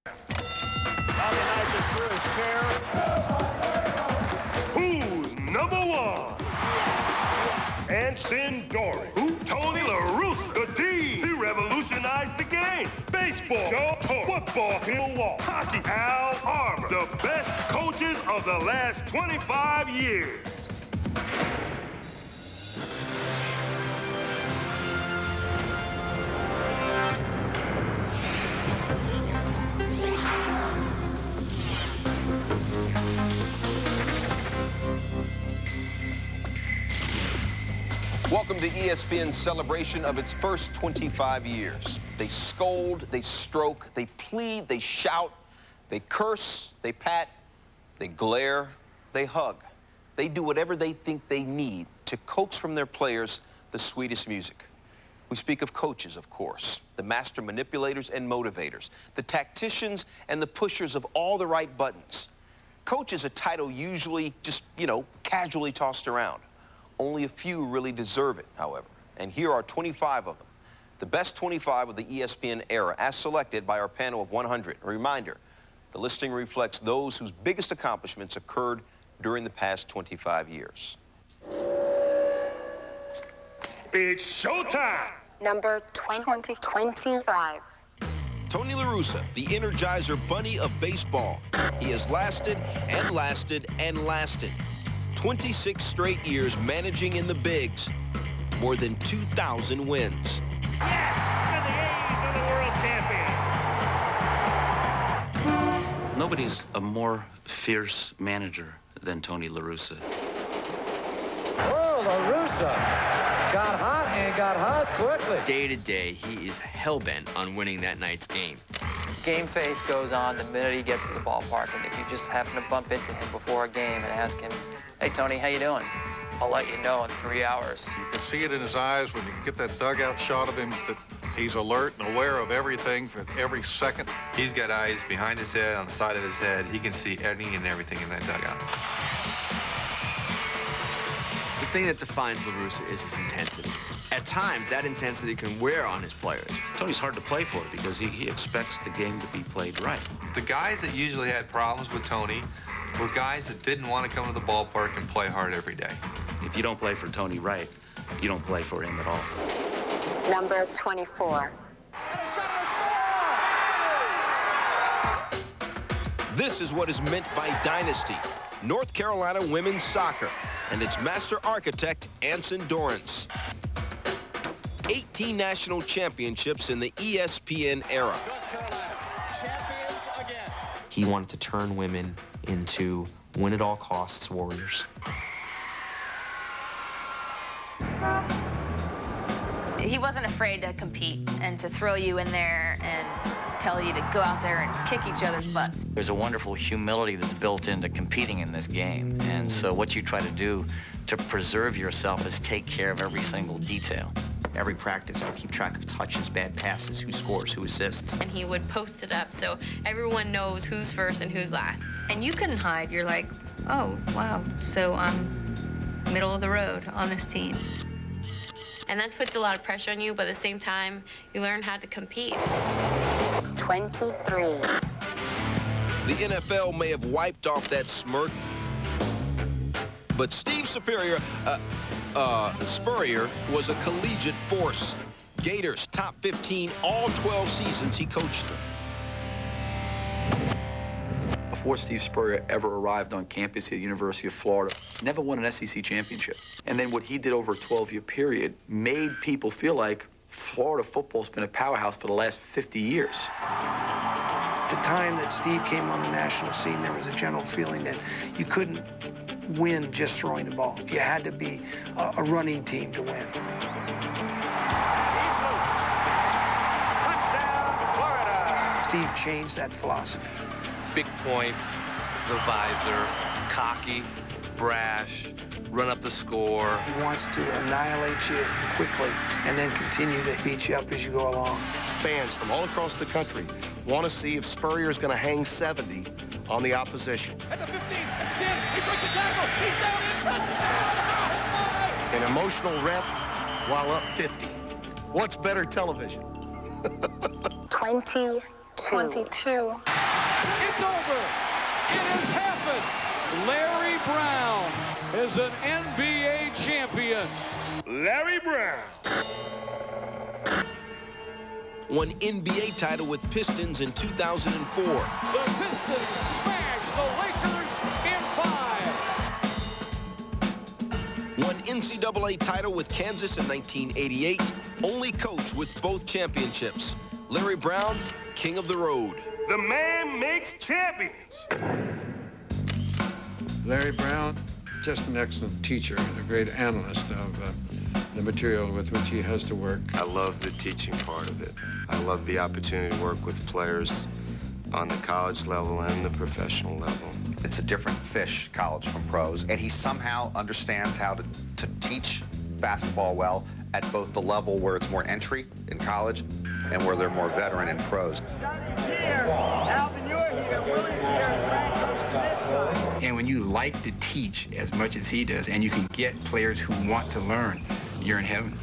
Bobby Knight is through his chair. Who's number one? Anson Dory. Who? Tony Larussa, the D. He revolutionized the game. Baseball, Joe Torre. Football, Bill Walsh. Hockey, Al Arbor. The best coaches of the last 25 years. Welcome to ESPN's celebration of its first 25 years. They scold, they stroke, they plead, they shout, they curse, they pat, they glare, they hug. They do whatever they think they need to coax from their players the sweetest music. We speak of coaches, of course, the master manipulators and motivators, the tacticians and the pushers of all the right buttons. Coach is a title usually just, casually tossed around. Only a few really deserve it, however. And here are 25 of them. The best 25 of the ESPN era, as selected by our panel of 100. A reminder, the listing reflects those whose biggest accomplishments occurred during the past 25 years. It's showtime! Number 25. Tony Larussa, the Energizer Bunny of baseball. He has lasted and lasted and lasted. 26 straight years managing in the bigs. More than 2,000 wins. Yes! And the A's are the world champions! Nobody's a more fierce manager than Tony Larussa. Oh, Larussa got hot and got hot quickly. Day to day, he is hell-bent on winning that night's game. Game face goes on the minute he gets to the ballpark, and if you just happen to bump into him before a game and ask him, "Hey, Tony, how you doing?" I'll let you know in 3 hours. You can see it in his eyes when you get that dugout shot of him that he's alert and aware of everything for every second. He's got eyes behind his head, on the side of his head. He can see anything and everything in that dugout. The thing that defines Larussa is his intensity. At times, that intensity can wear on his players. Tony's hard to play for because he expects the game to be played right. The guys that usually had problems with Tony were guys that didn't want to come to the ballpark and play hard every day. If you don't play for Tony right, you don't play for him at all. Number 24. This is what is meant by dynasty. North Carolina women's soccer and its master architect, Anson Dorrance. 18 national championships in the ESPN era. He wanted to turn women into win-at-all-costs warriors. He wasn't afraid to compete and to throw you in there and tell you to go out there and kick each other's butts. There's a wonderful humility that's built into competing in this game. And so what you try to do to preserve yourself is take care of every single detail. Every practice, I'll keep track of touches, bad passes, who scores, who assists. And he would post it up so everyone knows who's first and who's last. And you couldn't hide. You're like, oh, wow, so I'm middle of the road on this team. And that puts a lot of pressure on you, but at the same time, you learn how to compete. 23. The NFL may have wiped off that smirk, but Steve Spurrier was a collegiate force. Gators top 15 all 12 seasons he coached them. Before Steve Spurrier ever arrived on campus at the University of Florida, never won an SEC championship. And then what he did over a 12-year period made people feel like Florida football's been a powerhouse for the last 50 years. The time that Steve came on the national scene, there was a general feeling that you couldn't win just throwing the ball. You had to be a running team to win. Touchdown, Florida! Steve changed that philosophy. Big points, the visor, cocky, brash, run up the score. He wants to annihilate you quickly and then continue to beat you up as you go along. Fans from all across the country want to see if Spurrier is going to hang 70 on the opposition. At the 15, at the 10, he breaks a tackle, he's down in touchdown! An emotional rep while up 50. What's better television? 22. It's over. It has happened. Larry Brown is an NBA champion. Larry Brown won NBA title with Pistons in 2004. The Pistons smash the Lakers in 5. Won NCAA title with Kansas in 1988. Only coach with both championships. Larry Brown, king of the road. The man makes champions. Larry Brown, just an excellent teacher and a great analyst of the material with which he has to work. I love the teaching part of it. I love the opportunity to work with players on the college level and the professional level. It's a different fish, college from pros, and he somehow understands how to teach basketball well at both the level where it's more entry in college and where they're more veteran in pros. Johnny's here, Alvin, you're here, Willie's here, and Frank comes to this side. And when you like to teach as much as he does, and you can get players who want to learn, you're in heaven.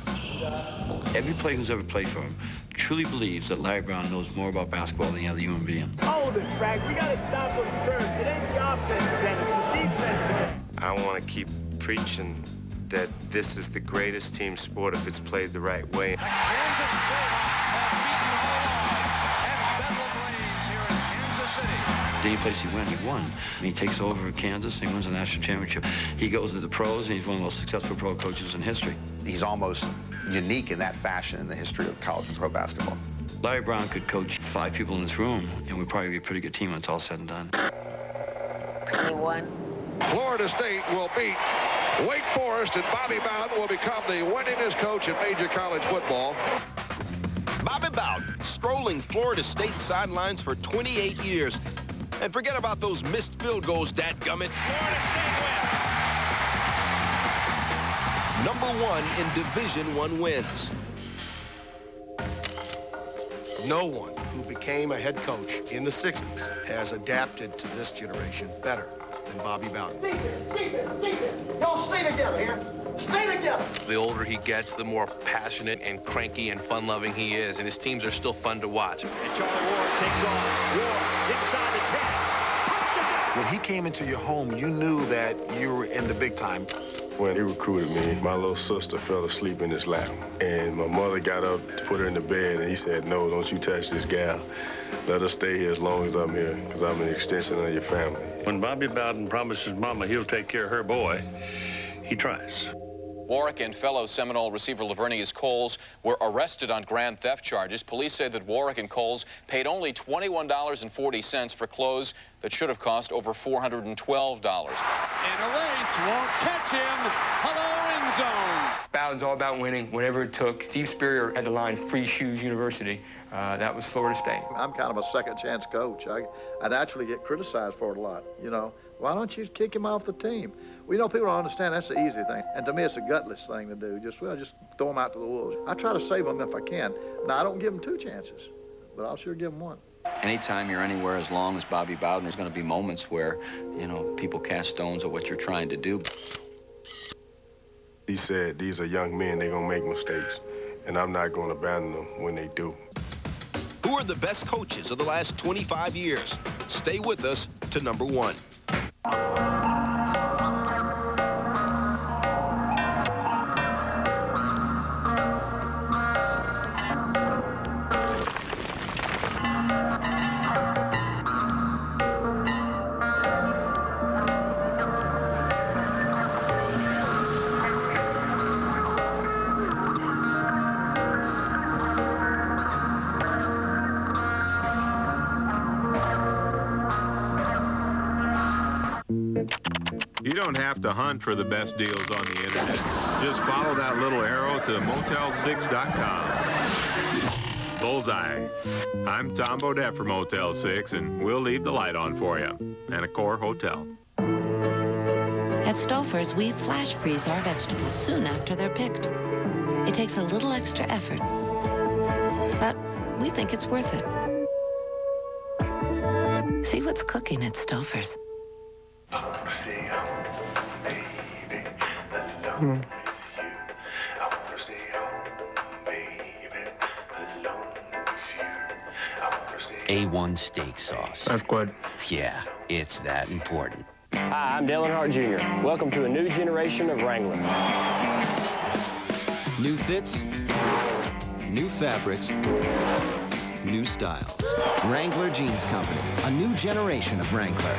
Every player who's ever played for him truly believes that Larry Brown knows more about basketball than any other human being. Hold it, Frank. We got to stop him first. It ain't the offense again, it's the defense again. I want to keep preaching that this is the greatest team sport if it's played the right way. Kansas Jayhawks have beaten all odds at Bethel Plains here in Kansas City. Any place he went, he won. And he takes over Kansas and he wins a national championship. He goes to the pros and he's one of the most successful pro coaches in history. He's almost unique in that fashion in the history of college and pro basketball. Larry Brown could coach 5 people in this room, and we'd probably be a pretty good team when it's all said and done. 21. Florida State will beat Wake Forest, and Bobby Bowden will become the winningest coach in major college football. Bobby Bowden, strolling Florida State sidelines for 28 years. And forget about those missed field goals, dadgummit. Florida State wins. #1 in Division I wins. No one who became a head coach in the 60s has adapted to this generation better than Bobby Bowden. Stay there. Y'all stay together here. Stay together. The older he gets, the more passionate and cranky and fun-loving he is, and his teams are still fun to watch. And Charlie Ward takes off. Ward inside the 10. Touchdown! When he came into your home, you knew that you were in the big time. When he recruited me, my little sister fell asleep in his lap. And my mother got up to put her in the bed, and he said, "No, don't you touch this gal. Let her stay here as long as I'm here, because I'm an extension of your family." When Bobby Bowden promises Mama he'll take care of her boy, he tries. Warwick and fellow Seminole receiver Lavernius Coles were arrested on grand theft charges. Police say that Warwick and Coles paid only $21.40 for clothes that should have cost over $412. And a race won't catch him. Hello, end zone. Bowden's all about winning, whatever it took. Steve Spurrier had the line, Free Shoes University. That was Florida State. I'm kind of a second-chance coach. I naturally get criticized for it a lot. You know, why don't you kick him off the team? Well, you know, people don't understand that's the easy thing. And to me, it's a gutless thing to do. Just throw them out to the wolves. I try to save them if I can. Now, I don't give them 2 chances, but I'll sure give them 1. Anytime you're anywhere as long as Bobby Bowden, there's going to be moments where, you know, people cast stones at what you're trying to do. He said, "These are young men, they're going to make mistakes, and I'm not going to abandon them when they do." Who are the best coaches of the last 25 years? Stay with us to #1. You don't have to hunt for the best deals on the internet. Just follow that little arrow to Motel6.com. Bullseye. I'm Tom Bodette from Motel 6, and we'll leave the light on for you. And Accor Hotel. At Stouffer's, we flash freeze our vegetables soon after they're picked. It takes a little extra effort, but we think it's worth it. See what's cooking at Stouffer's. Stay home, baby, alone with you. I wanna stay home, baby, alone with you. I wanna stay A1 steak sauce. That's good. Yeah, it's that important. Hi, I'm Dale Earnhardt Jr. Welcome to a new generation of Wrangler. New fits, new fabrics, new styles. Wrangler Jeans Company, a new generation of Wrangler.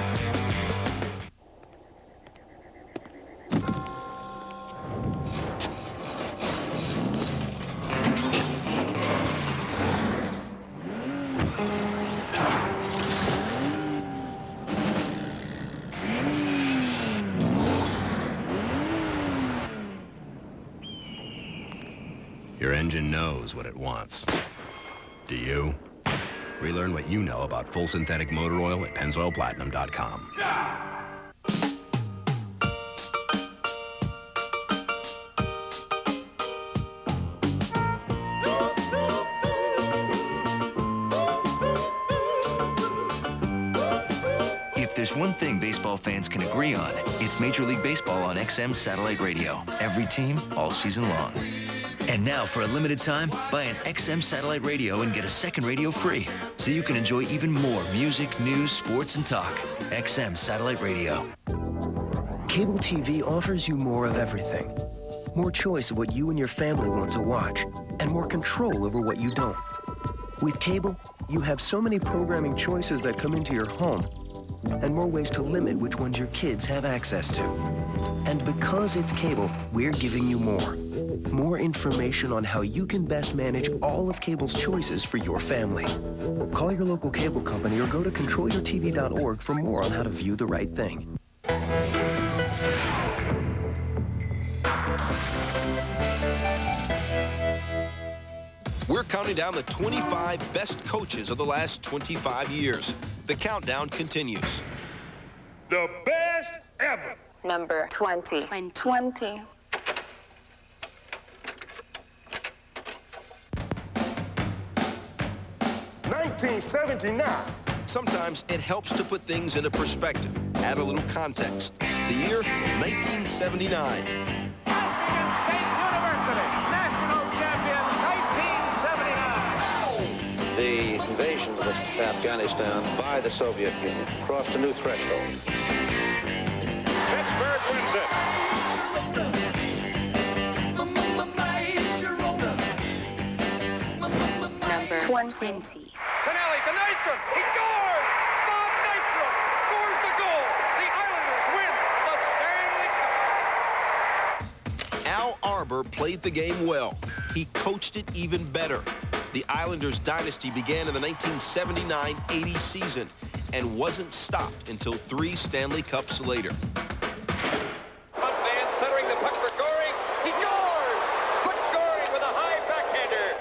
Your engine knows what it wants. Do you? Relearn what you know about full synthetic motor oil at pennzoilplatinum.com. If there's one thing baseball fans can agree on, it's Major League Baseball on XM satellite radio. Every team, all season long. And now, for a limited time, buy an XM satellite radio and get a second radio free, so you can enjoy even more music, news, sports, and talk. XM satellite radio. Cable TV offers you more of everything. More choice of what you and your family want to watch, and more control over what you don't. With cable, you have so many programming choices that come into your home, and more ways to limit which ones your kids have access to. And because it's cable, we're giving you more. More information on how you can best manage all of cable's choices for your family. Call your local cable company or go to controlyourtv.org for more on how to view the right thing. We're counting down the 25 best coaches of the last 25 years. The countdown continues. The best ever. Number 20. 20. $1979. Sometimes it helps to put things into perspective, add a little context. The year, 1979. Michigan State University, national champions, 1979. The invasion of Afghanistan by the Soviet Union crossed a new threshold. Pittsburgh wins it. Number 20. Tonelli to Nystrom. He scores! Bob Nystrom scores the goal. The Islanders win the Stanley Cup. Al Arbor played the game well. He coached it even better. The Islanders' dynasty began in the 1979-80 season and wasn't stopped until 3 Stanley Cups later. Man centering the puck for Goring. He scores! Quick Goring with a high backhander.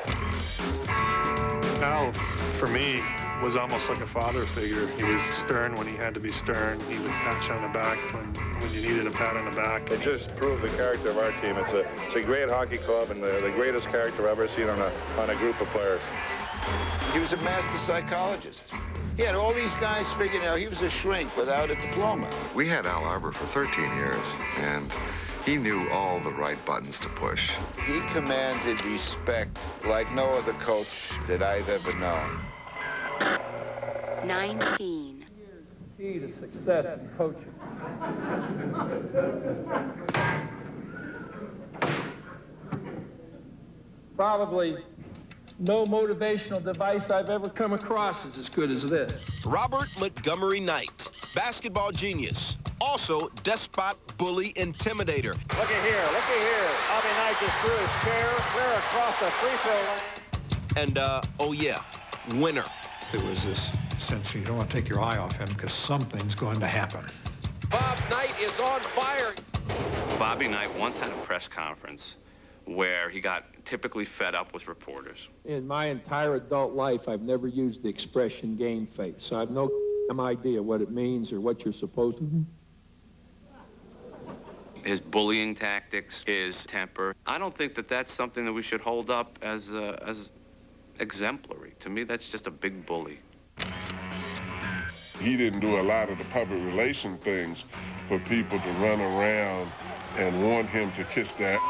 Al, for me, was almost like a father figure. He was stern when he had to be stern. He would pat you on the back when you needed a pat on the back. It just proved the character of our team. It's a great hockey club and the greatest character I've ever seen on a group of players. He was a master psychologist. He had all these guys figured out. He was a shrink without a diploma. We had Al Arbor for 13 years, and he knew all the right buttons to push. He commanded respect like no other coach that I've ever known. 19. Key to success in coaching. Probably no motivational device I've ever come across is as good as this. Robert Montgomery Knight, basketball genius, also despot, bully, intimidator. Look at here. Bobby Knight just threw his chair clear across the free throw lane. And, oh yeah, winner. There was this sense you don't want to take your eye off him because something's going to happen. Bob Knight is on fire. Bobby Knight once had a press conference where he got typically fed up with reporters. In my entire adult life, I've never used the expression game face, so I have no idea what it means or what you're supposed to do. His bullying tactics, his temper. I don't think that that's something that we should hold up as exemplary. To me, that's just a big bully. He didn't do a lot of the public relation things for people to run around and want him to kiss that.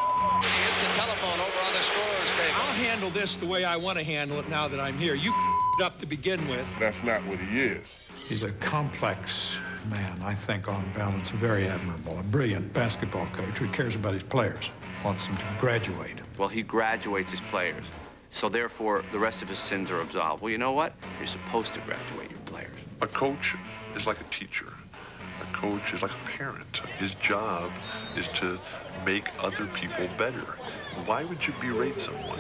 Here's the telephone over on the scorer's table. I'll handle this the way I want to handle it now that I'm here. You washed up to begin with. That's not what he is. He's a complex man, I think, on balance, very admirable, a brilliant basketball coach who cares about his players, wants them to graduate. Well, he graduates his players, so therefore the rest of his sins are absolved. Well, you know what? You're supposed to graduate your players. A coach is like a teacher. A coach is like a parent. His job is to make other people better. Why would you berate someone?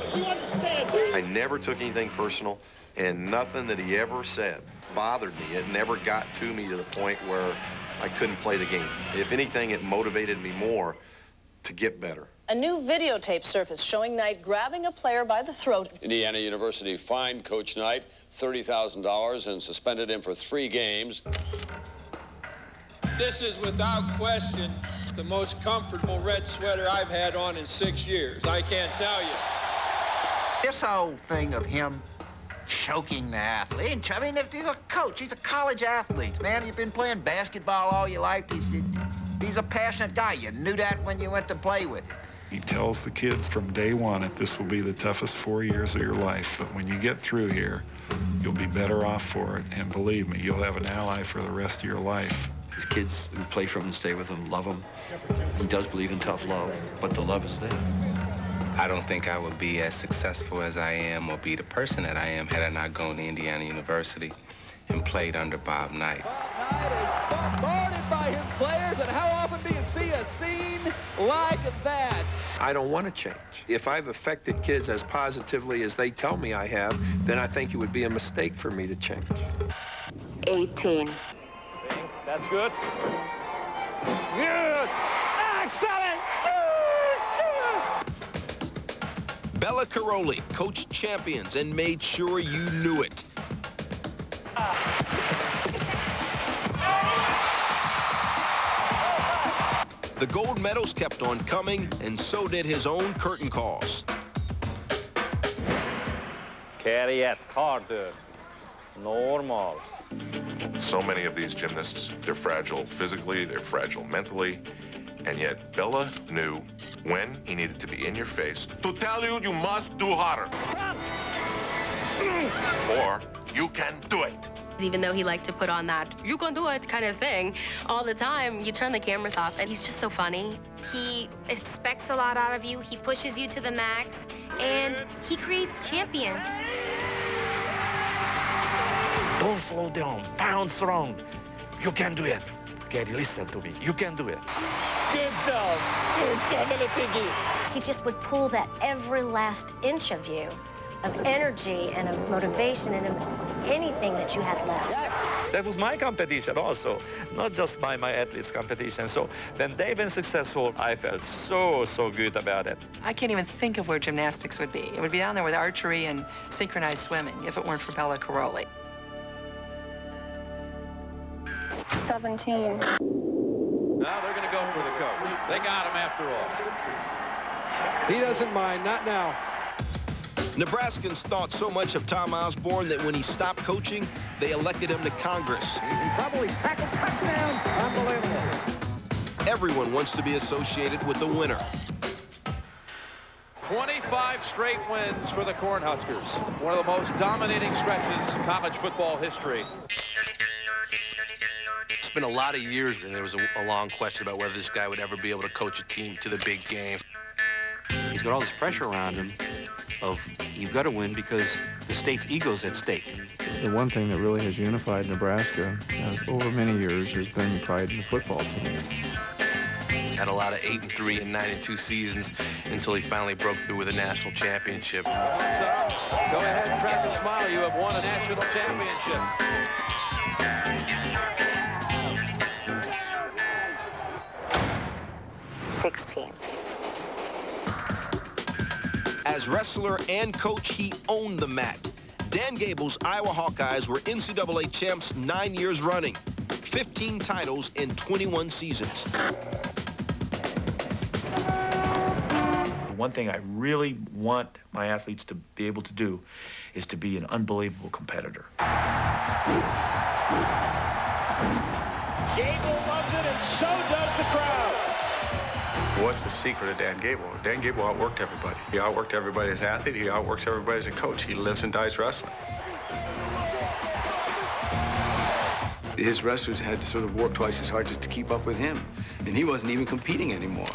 I never took anything personal, and nothing that he ever said bothered me. It never got to me to the point where I couldn't play the game. If anything, it motivated me more to get better. A new videotape surfaced showing Knight grabbing a player by the throat. Indiana University fined Coach Knight $30,000 and suspended him for 3 games. This is without question the most comfortable red sweater I've had on in 6 years. I can't tell you. This whole thing of him choking the athlete. I mean, if he's a coach, he's a college athlete, man. You've been playing basketball all your life. He's a passionate guy. You knew that when you went to play with him. He tells the kids from day one that this will be the toughest 4 years of your life, but when you get through here, you'll be better off for it. And believe me, you'll have an ally for the rest of your life. His kids who play for him and stay with him love him. He does believe in tough love, but the love is there. I don't think I would be as successful as I am or be the person that I am had I not gone to Indiana University and played under Bob Knight. Bob Knight is bombarded by his players, and how often do you see a scene like that? I don't want to change. If I've affected kids as positively as they tell me I have, then I think it would be a mistake for me to change. 18. That's good. Good. Excellent. Bela Karolyi coached champions and made sure you knew it. The gold medals kept on coming, and so did his own curtain calls. Carry it harder. Normal. So many of these gymnasts, they're fragile physically, they're fragile mentally, and yet Bela knew when he needed to be in your face to tell you you must do harder. Stop! Or you can do it. Even though he liked to put on that "you can do it" kind of thing all the time, you turn the cameras off and he's just so funny. He expects a lot out of you, he pushes you to the max, and he creates champions. Don't slow down, pound strong. You can do it. Gary, listen to me, you can do it. Good job. Good job, little piggy. He just would pull that every last inch of you, of energy and of motivation and of anything that you had left. That was my competition also, not just my athletes' competition. So when they've been successful, I felt so good about it. I can't even think of where gymnastics would be. It would be down there with archery and synchronized swimming if it weren't for Bela Karolyi. 17. Now they're going to go for the coach. They got him after all. He doesn't mind, not now. Nebraskans thought so much of Tom Osborne that when he stopped coaching, they elected him to Congress. He probably tackled touchdown. Unbelievable. Everyone wants to be associated with the winner. 25 straight wins for the Cornhuskers. One of the most dominating stretches in college football history. It's been a lot of years, and there was a long question about whether this guy would ever be able to coach a team to the big game. He's got all this pressure around him of you've got to win because the state's ego's at stake. The one thing that really has unified Nebraska over many years has been pride in the football team. Had a lot of 8-3 and 9-2 seasons until he finally broke through with a national championship. Go ahead and crack a smile. You have won a national championship. As wrestler and coach, he owned the mat. Dan Gable's Iowa Hawkeyes were NCAA champs 9 years running, 15 titles in 21 seasons. One thing I really want my athletes to be able to do is to be an unbelievable competitor. Gable loves it, and so does the crowd. What's the secret of Dan Gable? Dan Gable outworked everybody. He outworked everybody as an athlete. He outworks everybody as a coach. He lives and dies wrestling. His wrestlers had to sort of work twice as hard just to keep up with him, and he wasn't even competing anymore.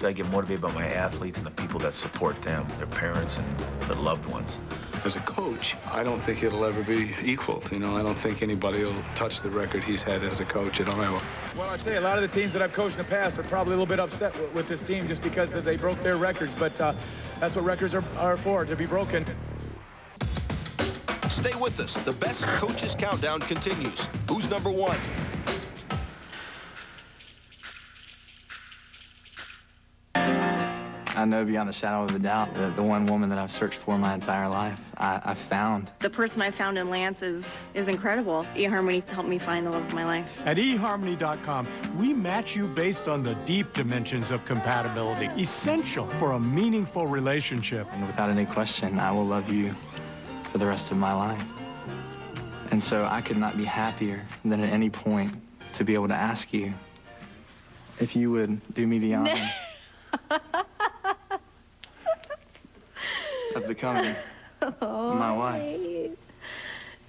I get motivated by my athletes and the people that support them, their parents and their loved ones. As a coach, I don't think it'll ever be equaled. You know, I don't think anybody will touch the record he's had as a coach at Iowa. Well, I'd say a lot of the teams that I've coached in the past are probably a little bit upset with this team just because they broke their records, but that's what records are for, to be broken. Stay with us. The Best Coaches Countdown continues. Who's number one? I know beyond a shadow of a doubt that the one woman that I've searched for my entire life, I found. The person I found in Lance is incredible. eHarmony helped me find the love of my life. At eHarmony.com, we match you based on the deep dimensions of compatibility, essential for a meaningful relationship. And without any question, I will love you for the rest of my life. And so I could not be happier than at any point to be able to ask you if you would do me the honor of becoming my wife.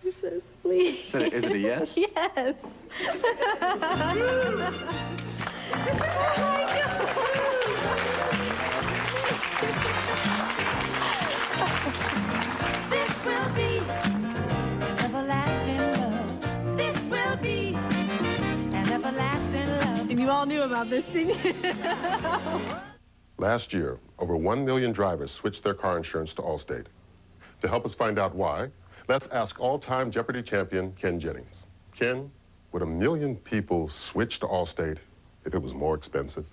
You're so sweet. Is it a yes? Yes. This will be an everlasting love. This will be an everlasting love. And you all knew about this, didn't you? Last year, over 1 million drivers switched their car insurance to Allstate. To help us find out why, let's ask all-time Jeopardy champion Ken Jennings. Ken, would 1 million people switch to Allstate if it was more expensive?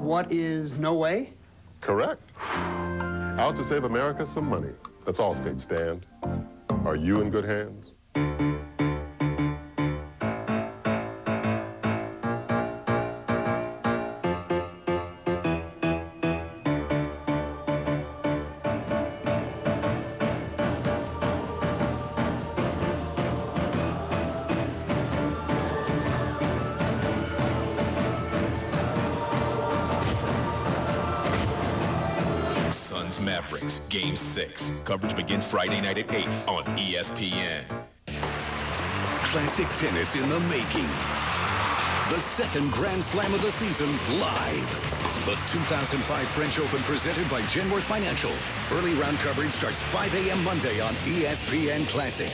What is no way? Correct. Out to save America some money. That's Allstate stand. Are you in good hands? Mavericks, Game 6. Coverage begins Friday night at 8 on ESPN. Classic tennis in the making. The second Grand Slam of the season live. The 2005 French Open presented by Genworth Financial. Early round coverage starts 5 a.m. Monday on ESPN Classic.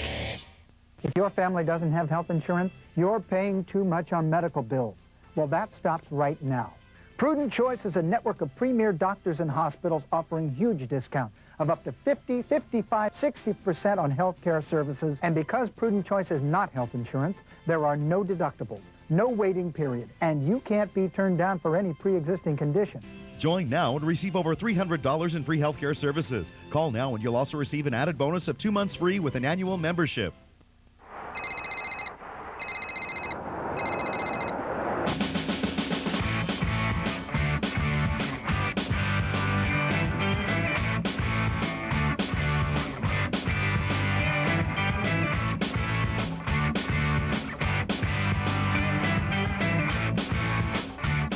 If your family doesn't have health insurance, you're paying too much on medical bills. Well, that stops right now. Prudent Choice is a network of premier doctors and hospitals offering huge discounts of up to 50, 55, 60% on health care services. And because Prudent Choice is not health insurance, there are no deductibles, no waiting period, and you can't be turned down for any pre-existing condition. Join now and receive over $300 in free health care services. Call now and you'll also receive an added bonus of 2 months free with an annual membership.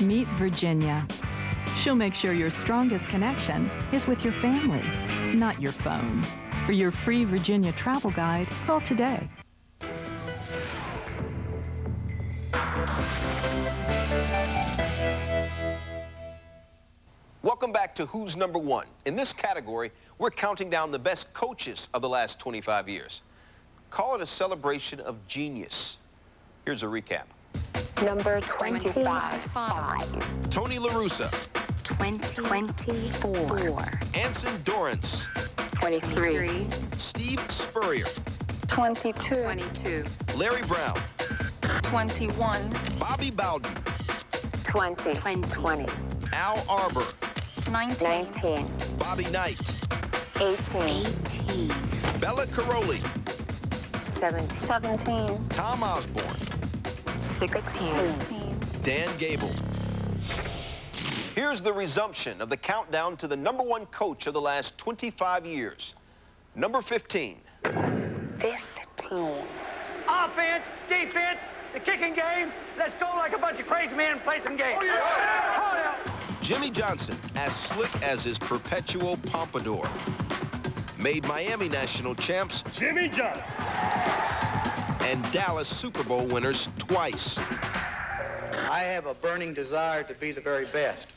Meet Virginia. She'll make sure your strongest connection is with your family, not your phone. For your free Virginia travel guide, call today. Welcome back to Who's Number One. In this category, we're counting down the best coaches of the last 25 years. Call it a celebration of genius. Here's a recap. Number 25. Tony Larussa. 24. Anson Dorrance. 23. Steve Spurrier. 22. Larry Brown. 21. Bobby Bowden. 20. Al Arbor. 19. Bobby Knight. 18. Bella Caroli. 17. Tom Osborne. 16. Dan Gable. Here's the resumption of the countdown to the number one coach of the last 25 years. Number 15. 15. Offense, defense, the kicking game. Let's go like a bunch of crazy men and play some games. Oh, yeah. Jimmie Johnson, as slick as his perpetual pompadour, made Miami national champs Jimmie Johnson and Dallas Super Bowl winners twice. I have a burning desire to be the very best.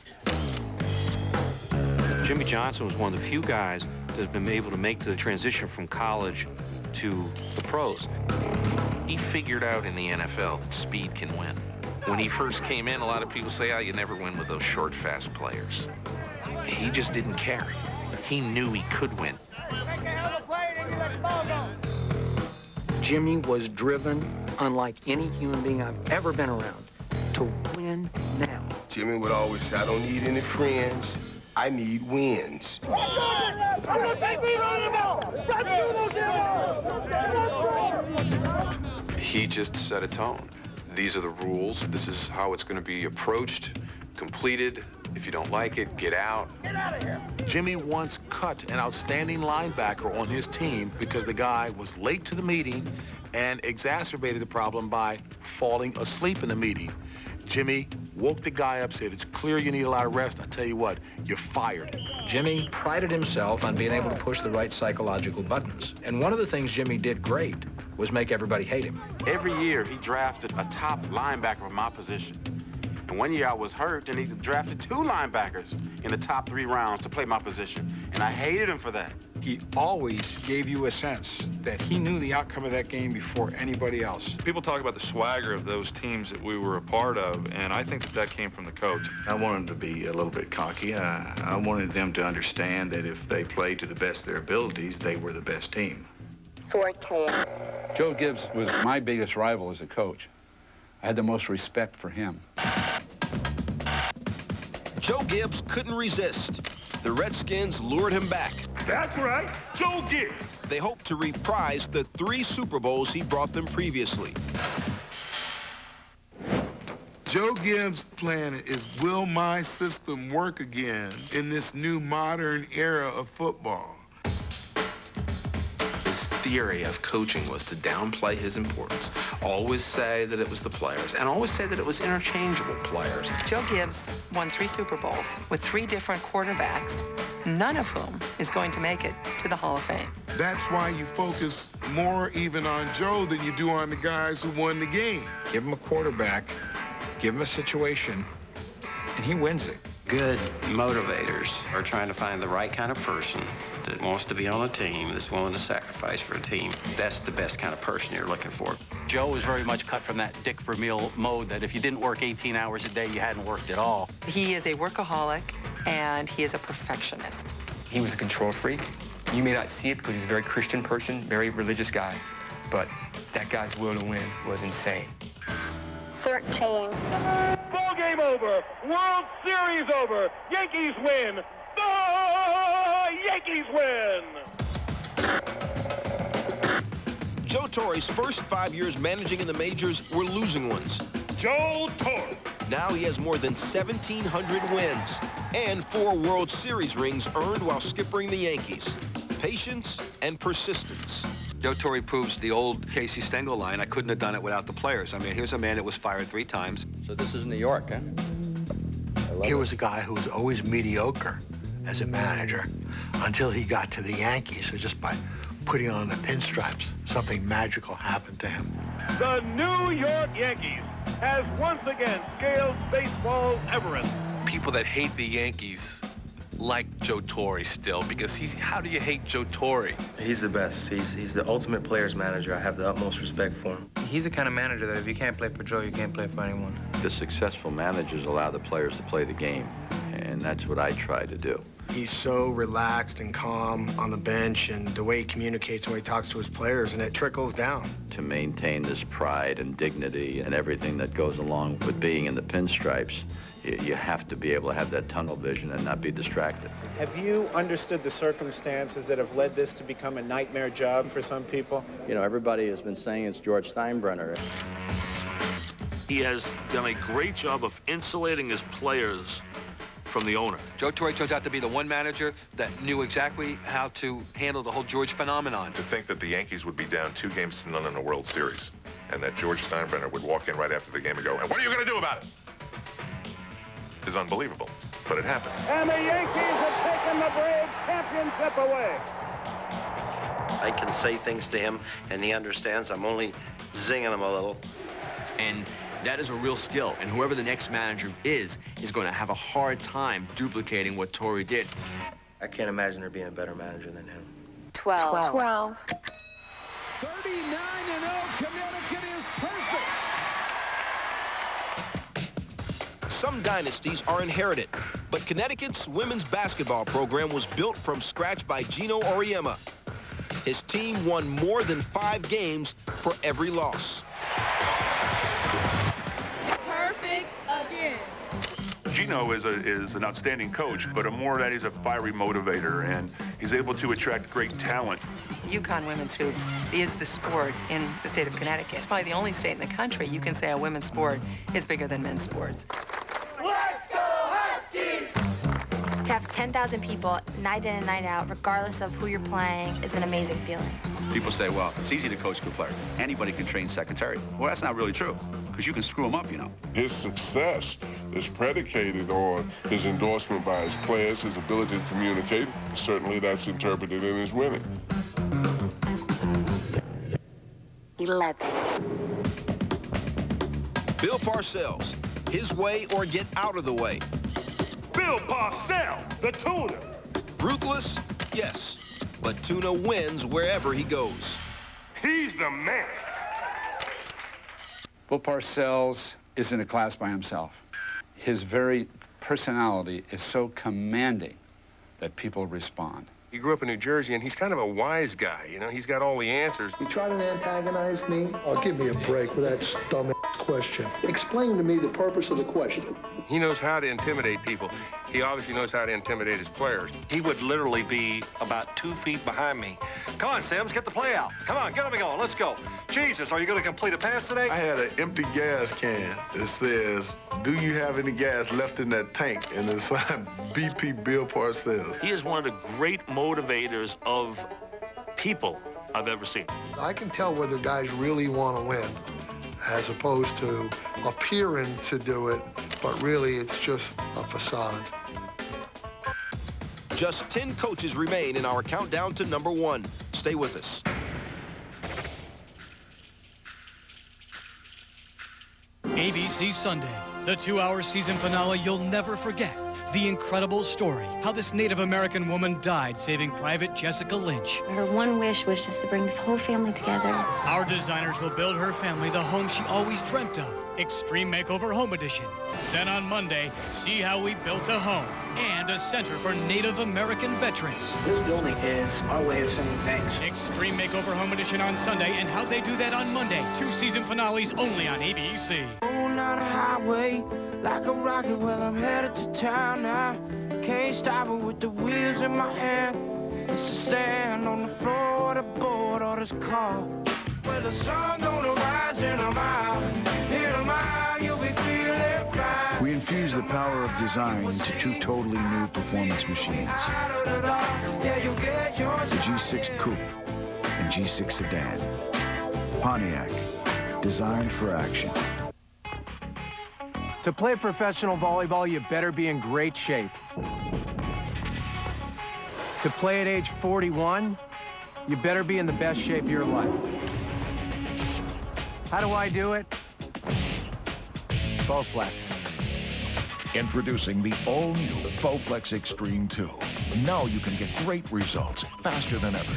Jimmie Johnson was one of the few guys that has been able to make the transition from college to the pros. He figured out in the NFL that speed can win. When he first came in, a lot of people say, oh, you never win with those short, fast players. He just didn't care. He knew he could win. Jimmie was driven, unlike any human being I've ever been around, to win now. Jimmie would always say, I don't need any friends. I need wins. He just set a tone. These are the rules. This is how it's going to be approached, completed. If you don't like it, get out. Get out of here. Jimmie once cut an outstanding linebacker on his team because the guy was late to the meeting and exacerbated the problem by falling asleep in the meeting. Jimmie woke the guy up, said, it's clear you need a lot of rest. I tell you what, you're fired. Jimmie prided himself on being able to push the right psychological buttons. And one of the things Jimmie did great was make everybody hate him. Every year, he drafted a top linebacker from my position. And one year I was hurt, and he drafted 2 linebackers in the top 3 rounds to play my position. And I hated him for that. He always gave you a sense that he knew the outcome of that game before anybody else. People talk about the swagger of those teams that we were a part of, and I think that came from the coach. I wanted to be a little bit cocky. I wanted them to understand that if they played to the best of their abilities, they were the best team. 14. Joe Gibbs was my biggest rival as a coach. I had the most respect for him. Joe Gibbs couldn't resist. The Redskins lured him back. That's right, Joe Gibbs. They hoped to reprise the 3 Super Bowls he brought them previously. Joe Gibbs' plan is, will my system work again in this new modern era of football? His theory of coaching was to downplay his importance, always say that it was the players, and always say that it was interchangeable players. Joe Gibbs won 3 Super Bowls with 3 different quarterbacks, none of whom is going to make it to the Hall of Fame. That's why you focus more even on Joe than you do on the guys who won the game. Give him a quarterback, give him a situation, and he wins it. Good motivators are trying to find the right kind of person that wants to be on a team, that's willing to sacrifice for a team. That's the best kind of person you're looking for. Joe was very much cut from that Dick Vermeil mode that if you didn't work 18 hours a day, you hadn't worked at all. He is a workaholic, and he is a perfectionist. He was a control freak. You may not see it because he's a very Christian person, very religious guy, but that guy's will to win was insane. 13. Ball game over. World Series over. Yankees win. The Yankees win. Joe Torre's first 5 years managing in the majors were losing ones. Joe Torre. Now he has more than 1,700 wins and 4 World Series rings earned while skippering the Yankees. Patience and persistence. Joe Torre proves the old Casey Stengel line, I couldn't have done it without the players. I mean, here's a man that was fired 3 times. So this is New York, huh? Here was a guy who was always mediocre as a manager until he got to the Yankees. So just by putting on the pinstripes, something magical happened to him. The New York Yankees has once again scaled baseball's Everest. People that hate the Yankees like Joe Torre still, because how do you hate Joe Torre? He's the best. He's the ultimate player's manager. I have the utmost respect for him. He's the kind of manager that if you can't play for Joe, you can't play for anyone. The successful managers allow the players to play the game, and that's what I try to do. He's so relaxed and calm on the bench, and the way he communicates, the way he talks to his players, and it trickles down. To maintain this pride and dignity and everything that goes along with being in the pinstripes, you have to be able to have that tunnel vision and not be distracted. Have you understood the circumstances that have led this to become a nightmare job for some people? You know, everybody has been saying it's George Steinbrenner. He has done a great job of insulating his players from the owner. Joe Torre turns out to be the one manager that knew exactly how to handle the whole George phenomenon. To think that the Yankees would be down 2-0 in the World Series and that George Steinbrenner would walk in right after the game and go, and what are you going to do about it? Is unbelievable. But but it happened. And the Yankees have taken the Braves championship away. I can say things to him, and he understands. I'm only zinging him a little. And that is a real skill, and whoever the next manager is going to have a hard time duplicating what Torre did. I can't imagine there being a better manager than him. 12. 39-0, Connecticut is perfect. Some dynasties are inherited, but Connecticut's women's basketball program was built from scratch by Gino Auriemma. His team won more than 5 games for every loss. Perfect again. Gino is an outstanding coach, but more that he's a fiery motivator, and he's able to attract great talent. UConn women's hoops is the sport in the state of Connecticut. It's probably the only state in the country you can say a women's sport is bigger than men's sports. Let's go Huskies! To have 10,000 people night in and night out, regardless of who you're playing, is an amazing feeling. People say, well, it's easy to coach a good player. Anybody can train secretary. Well, that's not really true, because you can screw them up, you know. His success is predicated on his endorsement by his players, his ability to communicate. Certainly that's interpreted in his winning. 11. Bill Parcells, his way or get out of the way. Bill Parcells, the tuner. Ruthless, yes, but Tuna wins wherever he goes. He's the man. Bill Parcells is in a class by himself. His very personality is so commanding that people respond. He grew up in New Jersey, and he's kind of a wise guy, you know? He's got all the answers. You try to antagonize me? Oh, give me a break with that dumb question. Explain to me the purpose of the question. He knows how to intimidate people. He obviously knows how to intimidate his players. He would literally be about 2 feet behind me. Come on, Sims, get the play out. Come on, get me going. Let's go. Jesus, are you going to complete a pass today? I had an empty gas can that says, do you have any gas left in that tank? And it's signed BP Bill Parcells. He is one of the great motivators of people I've ever seen. I can tell whether guys really want to win as opposed to appearing to do it, but really it's just a facade. Just 10 coaches remain in our countdown to number 1. Stay with us. ABC Sunday, the 2-hour season finale you'll never forget. The incredible story, how this Native American woman died saving Private Jessica Lynch. Her one wish was just to bring the whole family together. Our designers will build her family the home she always dreamt of. Extreme Makeover Home Edition. Then on Monday, see how we built a home and a center for Native American veterans. This building is our way of sending thanks. Extreme Makeover Home Edition on Sunday, and how they do that on Monday. 2 season finales only on ABC. On a highway, like a rocket, well, I'm headed to town now. Can't stop it with the wheels in my hand. It's to stand on the floor of the board or this car. Where the sun gonna rise in a mile. In a mile, you'll be feeling fine. We infuse the power of design into 2 totally new performance machines. The G6 Coupe and G6 Sedan. Pontiac, designed for action. To play professional volleyball, you better be in great shape. To play at age 41, you better be in the best shape of your life. How do I do it? Bowflex. Introducing the all-new Bowflex Extreme 2. Now you can get great results faster than ever.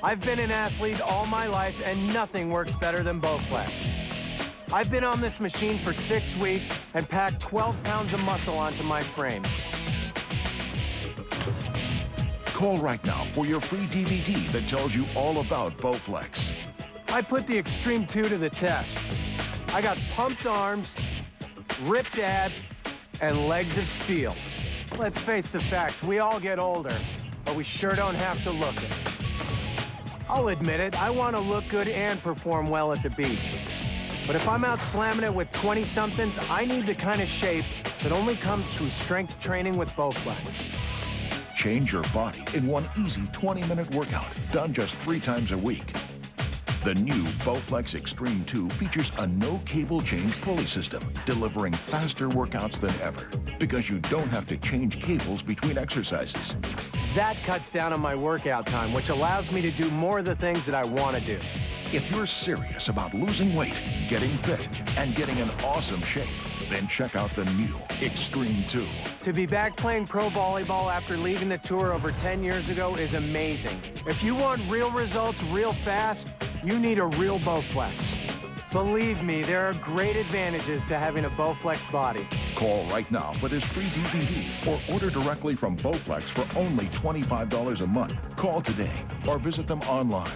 I've been an athlete all my life, and nothing works better than Bowflex. I've been on this machine for 6 weeks and packed 12 pounds of muscle onto my frame. Call right now for your free DVD that tells you all about Bowflex. I put the Extreme 2 to the test. I got pumped arms, ripped abs, and legs of steel. Let's face the facts, we all get older, but we sure don't have to look it. I'll admit it, I want to look good and perform well at the beach. But if I'm out slamming it with 20-somethings, I need the kind of shape that only comes through strength training with Bowflex. Change your body in one easy 20-minute workout, done just 3 times a week. The new Bowflex Extreme 2 features a no-cable change pulley system, delivering faster workouts than ever, because you don't have to change cables between exercises. That cuts down on my workout time, which allows me to do more of the things that I want to do. If you're serious about losing weight, getting fit, and getting in awesome shape, then check out the new Extreme 2. To be back playing pro volleyball after leaving the tour over 10 years ago is amazing. If you want real results real fast, you need a real Bowflex. Believe me, there are great advantages to having a Bowflex body. Call right now for this free DVD or order directly from Bowflex for only $25 a month. Call today or visit them online.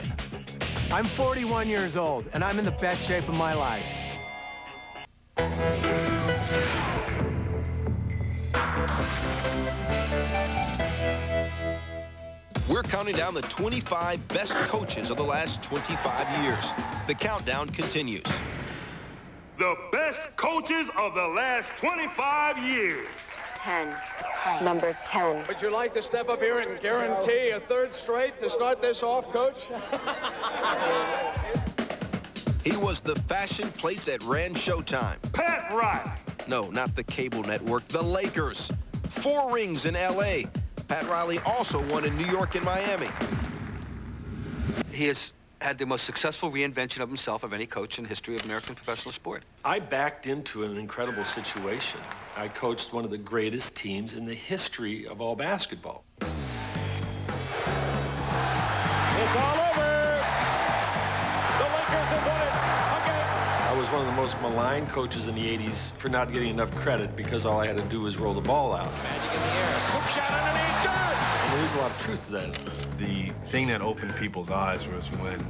I'm 41 years old, and I'm in the best shape of my life. We're counting down the 25 best coaches of the last 25 years. The countdown continues. The best coaches of the last 25 years. 10. Number 10. Would you like to step up here and guarantee a third straight to start this off, Coach? He was the fashion plate that ran Showtime. Pat Riley. No, not the cable network, the Lakers. 4 rings in L.A. Pat Riley also won in New York and Miami. He has had the most successful reinvention of himself of any coach in the history of American professional sport. I backed into an incredible situation. I coached one of the greatest teams in the history of all basketball. It's all over. The Lakers have won it again. I was one of the most maligned coaches in the 80s for not getting enough credit because all I had to do was roll the ball out. Magic in the air. Swoop shot underneath. Good. And there's a lot of truth to that. The thing that opened people's eyes was when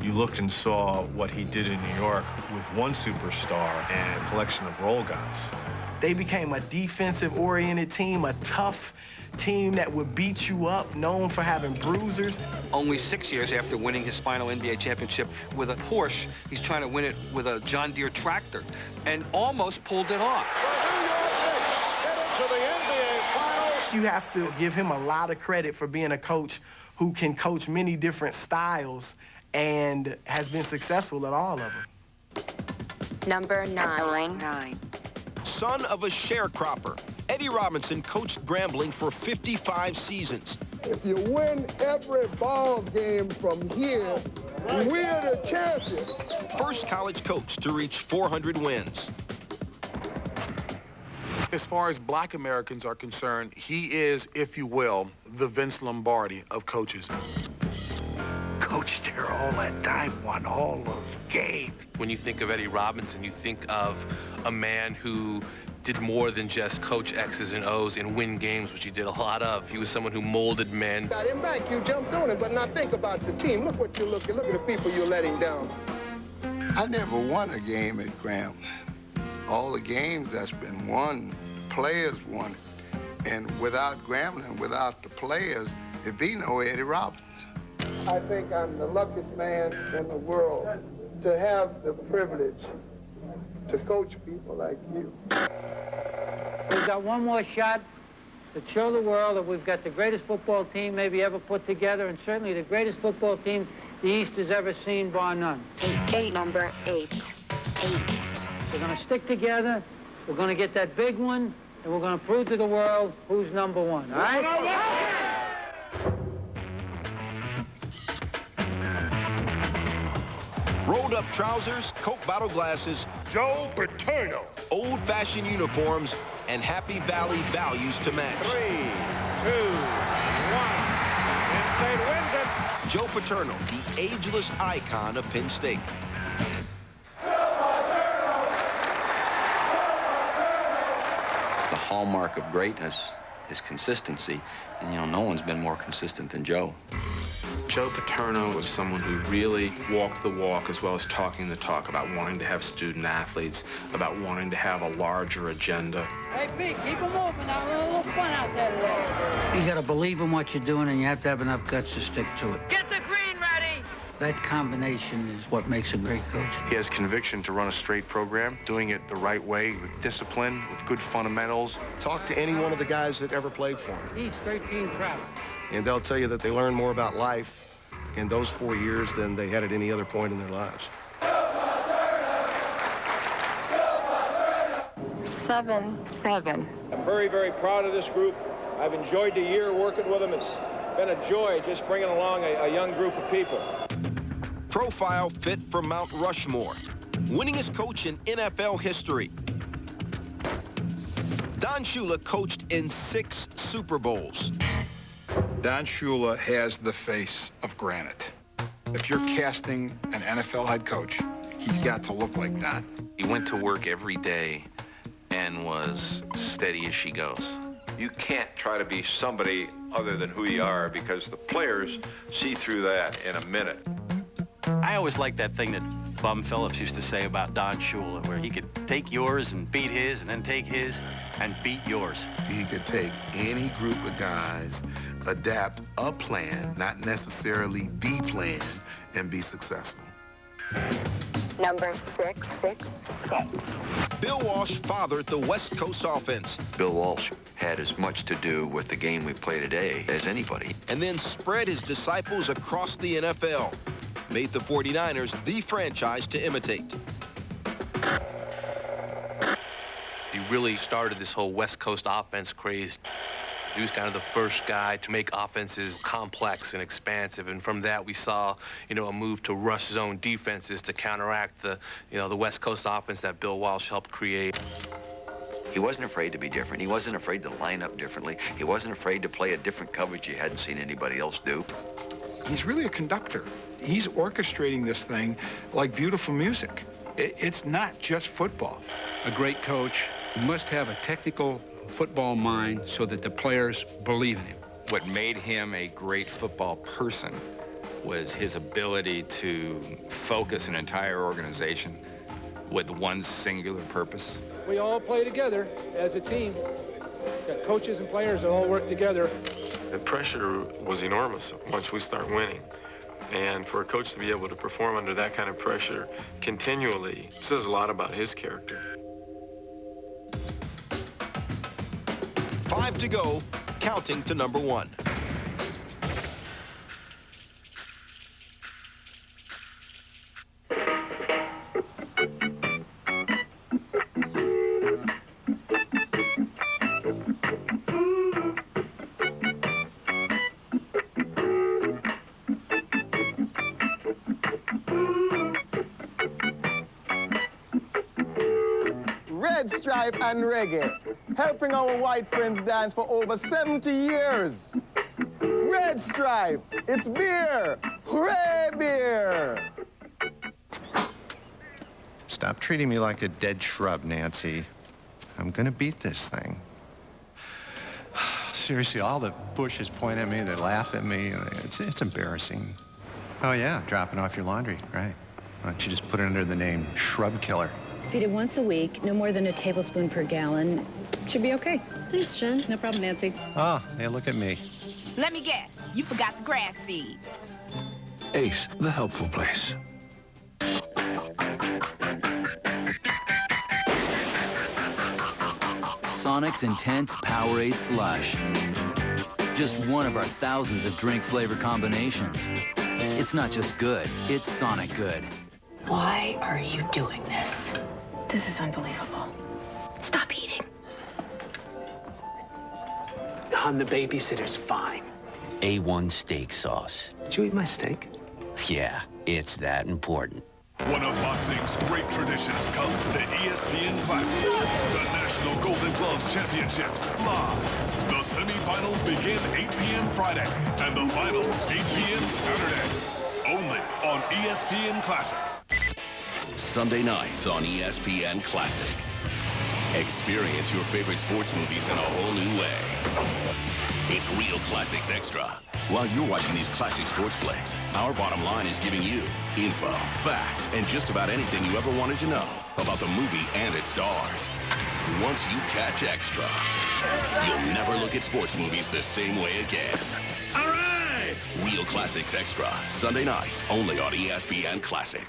you looked and saw what he did in New York with one superstar and a collection of role guys. They became a defensive-oriented team, a tough team that would beat you up, known for having bruisers. Only 6 years after winning his final NBA championship with a Porsche, he's trying to win it with a John Deere tractor, and almost pulled it off. Get into the NBA Finals. You have to give him a lot of credit for being a coach who can coach many different styles and has been successful at all of them. Number 9. Son of a sharecropper, Eddie Robinson coached Grambling for 55 seasons. If you win every ball game from here, we're the champions. First college coach to reach 400 wins. As far as black Americans are concerned, he is, if you will, the Vince Lombardi of coaches. Coached there all that time, won all those games. When you think of Eddie Robinson, you think of a man who did more than just coach X's and O's and win games, which he did a lot of. He was someone who molded men. Got him back, you jumped on him, but now think about the team. Look what you're looking. Look at the people you're letting down. I never won a game at Grambling. All the games that's been won, players won it. And without Grambling, without the players, there'd be no Eddie Robinson. I think I'm the luckiest man in the world to have the privilege to coach people like you. We've got one more shot to show the world that we've got the greatest football team maybe ever put together, and certainly the greatest football team the East has ever seen, bar none. Number 8. We're going to stick together, we're going to get that big one, and we're going to prove to the world who's number one, all right? Rolled-up trousers, Coke bottle glasses, Joe Paterno, old-fashioned uniforms, and Happy Valley values to match. 3, 2, 1. Penn State wins it. Joe Paterno, the ageless icon of Penn State. The hallmark of greatness is consistency, and no one's been more consistent than Joe. Joe Paterno was someone who really walked the walk as well as talking the talk about wanting to have student athletes, about wanting to have a larger agenda. Hey, Pete, keep them moving now. A little fun out there today. You got to believe in what you're doing, and you have to have enough guts to stick to it. Get the green ready! That combination is what makes a great coach. He has conviction to run a straight program, doing it the right way, with discipline, with good fundamentals. Talk to any one of the guys that ever played for him. He's 13 travel. And they'll tell you that they learn more about life in those 4 years than they had at any other point in their lives. 7-7. I'm very, very proud of this group. I've enjoyed the year working with them. It's been a joy just bringing along a young group of people. Profile fit for Mount Rushmore. Winningest coach in NFL history. Don Shula coached in 6 Super Bowls. Don Shula has the face of granite. If you're casting an NFL head coach, he's got to look like Don. He went to work every day and was steady as she goes. You can't try to be somebody other than who you are because the players see through that in a minute. I always liked that thing that Bum Phillips used to say about Don Shula, where he could take yours and beat his, and then take his and beat yours. He could take any group of guys, adapt a plan, not necessarily the plan, and be successful. Number 666. Bill Walsh fathered the West Coast offense. Bill Walsh had as much to do with the game we play today as anybody. And then spread his disciples across the NFL. Made the 49ers the franchise to imitate. He really started this whole West Coast offense craze. He was kind of the first guy to make offenses complex and expansive, and from that we saw, a move to rush zone defenses to counteract the West Coast offense that Bill Walsh helped create. He wasn't afraid to be different. He wasn't afraid to line up differently. He wasn't afraid to play a different coverage he hadn't seen anybody else do. He's really a conductor. He's orchestrating this thing like beautiful music. It's not just football. A great coach must have a technical football mind so that the players believe in him. What made him a great football person was his ability to focus an entire organization with one singular purpose. We all play together as a team. Got coaches and players that all work together. The pressure was enormous once we start winning. And for a coach to be able to perform under that kind of pressure continually says a lot about his character. 5 to go, counting to number 1. Red Stripe and reggae, helping our white friends dance for over 70 years. Red Stripe, it's beer. Hooray, beer! Stop treating me like a dead shrub, Nancy. I'm gonna beat this thing. Seriously, all the bushes point at me, they laugh at me. It's embarrassing. Oh yeah, dropping off your laundry, right. Why don't you just put it under the name Shrub Killer? Feed it once a week, no more than a tablespoon per gallon. Should be okay. Thanks, Jen. No problem, Nancy. Oh, hey, look at me. Let me guess. You forgot the grass seed. Ace, the helpful place. Sonic's Intense Powerade Slush. Just one of our thousands of drink flavor combinations. It's not just good, it's Sonic good. Why are you doing this? This is unbelievable. Stop eating. Hon, the babysitter's fine. A1 steak sauce. Did you eat my steak? Yeah, it's that important. One of boxing's great traditions comes to ESPN Classic. The National Golden Gloves Championships live. The semifinals begin 8 p.m. Friday and the finals 8 p.m. Saturday. Only on ESPN Classic. Sunday nights on ESPN Classic. Experience your favorite sports movies in a whole new way. It's Real Classics Extra. While you're watching these classic sports flicks, our bottom line is giving you info, facts, and just about anything you ever wanted to know about the movie and its stars. Once you catch Extra, you'll never look at sports movies the same way again. All right! Real Classics Extra, Sunday nights, only on ESPN Classic.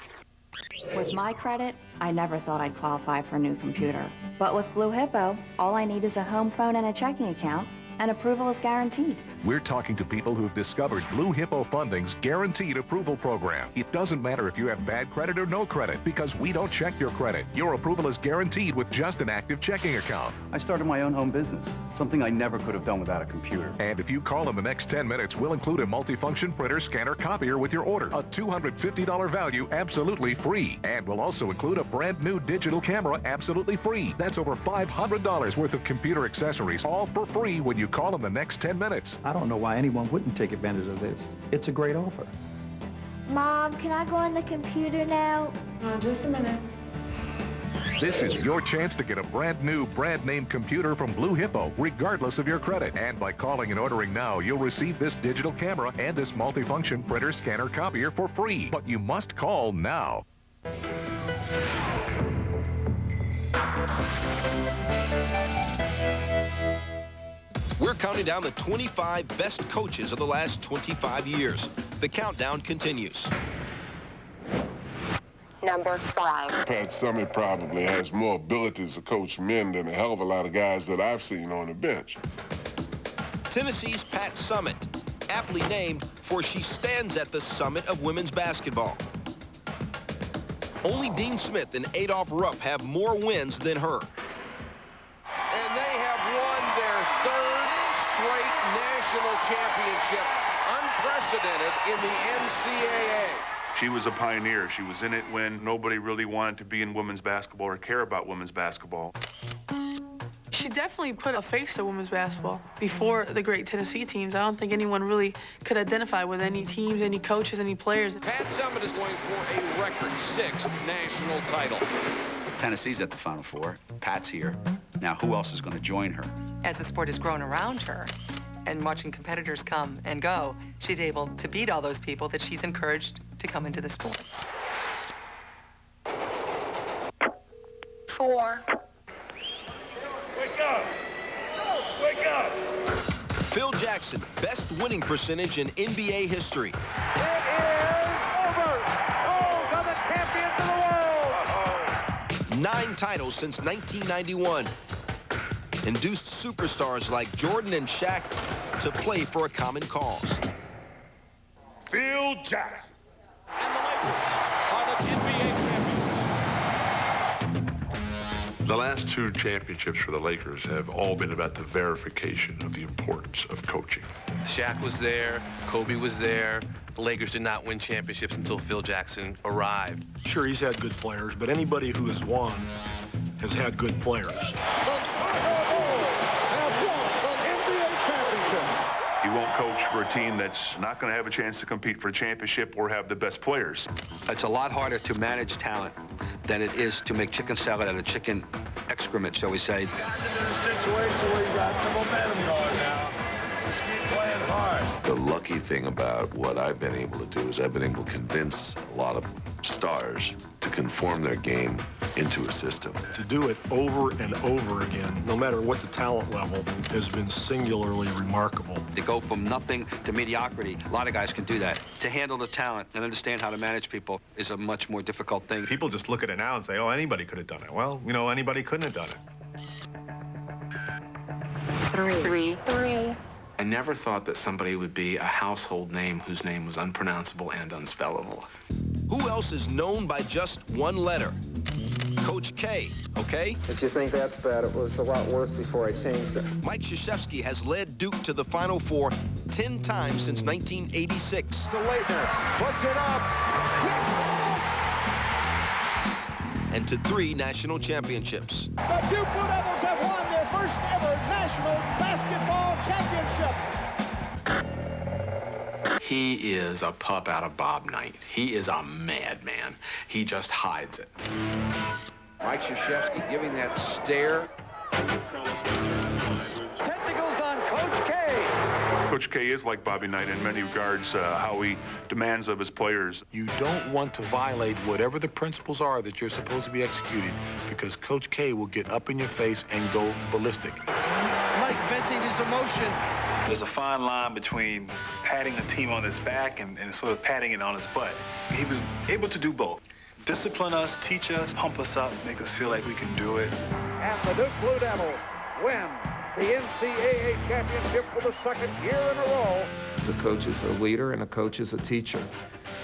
With my credit, I never thought I'd qualify for a new computer. But with Blue Hippo, all I need is a home phone and a checking account, and approval is guaranteed. We're talking to people who've discovered Blue Hippo Funding's Guaranteed Approval Program. It doesn't matter if you have bad credit or no credit, because we don't check your credit. Your approval is guaranteed with just an active checking account. I started my own home business, something I never could have done without a computer. And if you call in the next 10 minutes, we'll include a multifunction printer, scanner, copier with your order. A $250 value, absolutely free. And we'll also include a brand new digital camera, absolutely free. That's over $500 worth of computer accessories, all for free when you call in the next 10 minutes. I don't know why anyone wouldn't take advantage of this. It's a great offer. Mom, can I go on the computer now? Just a minute. This is your chance to get a brand new, brand name computer from Blue Hippo, regardless of your credit. And by calling and ordering now, you'll receive this digital camera and this multifunction printer, scanner, copier for free. But you must call now. We're counting down the 25 best coaches of the last 25 years. The countdown continues. Number 5. Pat Summitt probably has more abilities to coach men than a hell of a lot of guys that I've seen on the bench. Tennessee's Pat Summitt, aptly named for she stands at the summit of women's basketball. Only Dean Smith and Adolph Rupp have more wins than her. And they have won their 3rd straight national championship, unprecedented in the NCAA. She was a pioneer. She was in it when nobody really wanted to be in women's basketball or care about women's basketball. She definitely put a face to women's basketball. Before the great Tennessee teams, I don't think anyone really could identify with any teams, any coaches, any players. Pat Summitt is going for a record 6th national title. Tennessee's at the Final Four. Pat's here. Now, who else is going to join her? As the sport has grown around her and watching competitors come and go, she's able to beat all those people that she's encouraged to come into the sport. 4. Wake up! Wake up! Phil Jackson, best winning percentage in NBA history. It is over! Bulls are the champions of the world! 9 titles since 1991. Induced superstars like Jordan and Shaq to play for a common cause. Phil Jackson. And the Lakers are the NBA champions. The last 2 championships for the Lakers have all been about the verification of the importance of coaching. Shaq was there, Kobe was there. The Lakers did not win championships until Phil Jackson arrived. Sure, he's had good players, but anybody who has won has had good players. You won't coach for a team that's not going to have a chance to compete for a championship or have the best players. It's a lot harder to manage talent than it is to make chicken salad out of chicken excrement, shall we say. Gotten into a situation where you got some momentum going now. Just keep playing hard. The lucky thing about what I've been able to do is I've been able to convince a lot of stars to conform their game into a system. To do it over and over again, no matter what the talent level, has been singularly remarkable. To go from nothing to mediocrity, a lot of guys can do that. To handle the talent and understand how to manage people is a much more difficult thing. People just look at it now and say, oh, anybody could have done it. Well, you know, anybody couldn't have done it. 3. I never thought that somebody would be a household name whose name was unpronounceable and unspellable. Who else is known by just one letter? Coach K, okay? If you think that's bad, it was a lot worse before I changed it. Mike Krzyzewski has led Duke to the Final Four 10 times since 1986. To Leitner, puts it up. And to 3 national championships. The Duke Blue Devils have won their first ever national basketball championship. He is a pup out of Bob Knight. He is a madman. He just hides it. Mike Krzyzewski giving that stare. Tentacles on Coach K. Coach K is like Bobby Knight in many regards, how he demands of his players. You don't want to violate whatever the principles are that you're supposed to be executing, because Coach K will get up in your face and go ballistic. Mike venting his emotion. There's a fine line between patting the team on his back and sort of patting it on his butt. He was able to do both. Discipline us, teach us, pump us up, make us feel like we can do it. And the Duke Blue Devils win the NCAA championship for the second year in a row. A coach is a leader and a coach is a teacher.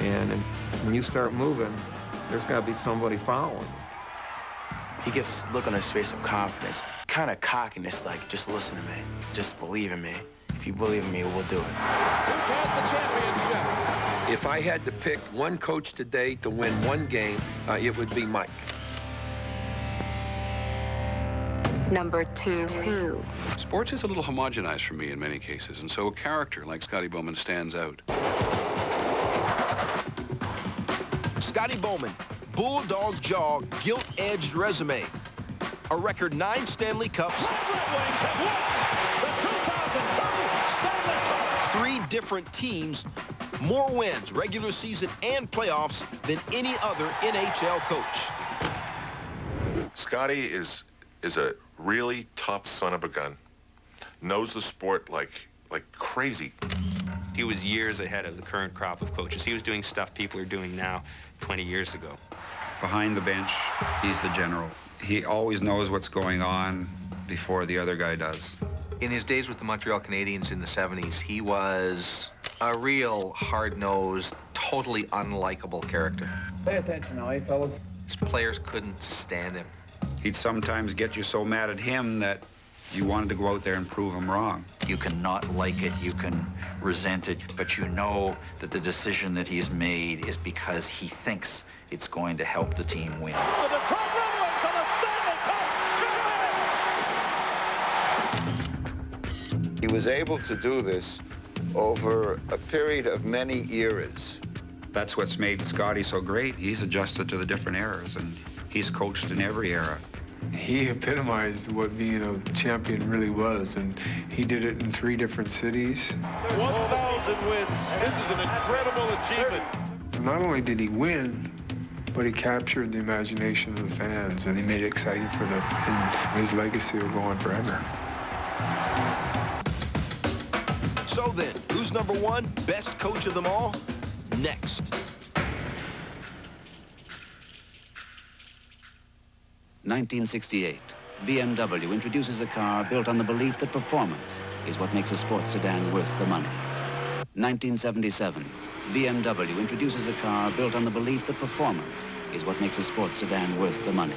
And when you start moving, there's got to be somebody following. He gets this look on his face of confidence, kind of cockiness, like, just listen to me, just believe in me. If you believe in me, we'll do it. Duke has the championship. If I had to pick one coach today to win one game, it would be Mike. Number 2. Sports is a little homogenized for me in many cases, and so a character like Scotty Bowman stands out. Scotty Bowman, bulldog jaw, gilt-edged resume. A record 9 Stanley Cups. Red Wings have won the 2002 Stanley Cup. 3 different teams, more wins, regular season and playoffs, than any other NHL coach. Scotty is a really tough son of a gun. Knows the sport like crazy. He was years ahead of the current crop of coaches. He was doing stuff people are doing now 20 years ago. Behind the bench, he's the general. He always knows what's going on before the other guy does. In his days with the Montreal Canadiens in the 70s, he was a real hard-nosed, totally unlikable character. Pay attention now, fellas. His players couldn't stand him. He'd sometimes get you so mad at him that you wanted to go out there and prove him wrong. You can not like it, you can resent it, but you know that the decision that he's made is because he thinks it's going to help the team win. The Detroit Red Wings on the Stanley Cup. He was able to do this over a period of many eras. That's what's made Scotty so great. He's adjusted to the different eras, and he's coached in every era. He epitomized what being a champion really was, and he did it in 3 different cities. 1,000 wins. This is an incredible achievement. Not only did he win, but he captured the imagination of the fans, and he made it exciting for them, and his legacy will go on forever. So then, who's number 1? Best coach of them all? Next. (1968). BMW introduces a car built on the belief that performance is what makes a sports sedan worth the money. 1977. BMW introduces a car built on the belief that performance is what makes a sports sedan worth the money.